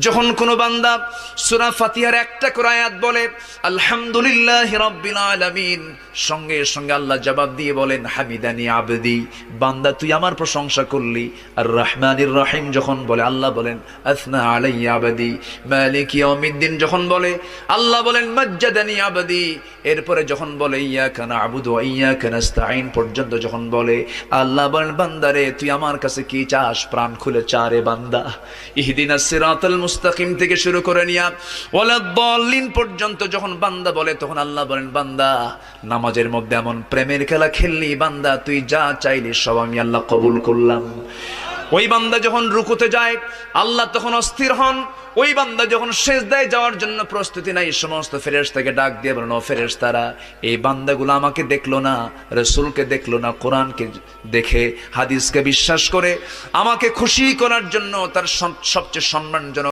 যখন কোনো বান্দা সূরা ফাতিহার একটা করে আয়াত বলে আলহামদুলিল্লাহি রাব্বিল আলামিন, সঙ্গে সঙ্গে আল্লাহ জবাব দিয়ে বলেন হামিদানি আবদি, বান্দা তুই আমার প্রশংসা করলি। আর রহমানির রহিম যখন বলে আল্লাহ বলেন আসনা আলাইয়া আবদি। মালিক ইয়াউমিদ্দিন যখন বলে আল্লাহ বলেন মাজ্জাদানি আবদি। এরপরে যখন বলে ইয়াকা না'বুদু ওয়া ইয়াকা নাস্তাঈন পর্যন্ত যখন বলে আল্লাহ বলেন বান্দারে তুই আমার কাছে কি চাস, প্রাণ খুলে চা রে বান্দা। ইহদিনাস সিরাতাল মুস্তাকিম থেকে শুরু করে নিয়া ওয়ালাদ-দাল্লিন পর্যন্ত যখন বান্দা বলে তখন আল্লাহ বলেন বান্দা নামাজের মধ্যে এমন প্রেমের খেলা খেললি বান্দা, তুই যা চাইলি সব আমি আল্লাহ কবুল করলাম। ওই বান্দা যখন রুকুতে যায় আল্লাহ তখন অস্থির হন। ওই বান্দা যখন সিজদায় যাওয়ার জন্য প্রস্তুতি নাই, সমস্ত ফেরেশতাকে ডাক দিয়ে বলেন ও ফেরেশতারা, এই বান্দাগুলো আমাকে দেখলো না, রাসূলকে দেখলো না, কোরআনকে দেখে হাদিসকে বিশ্বাস করে আমাকে খুশি করার জন্য তার সবচেয়ে সম্মানজনক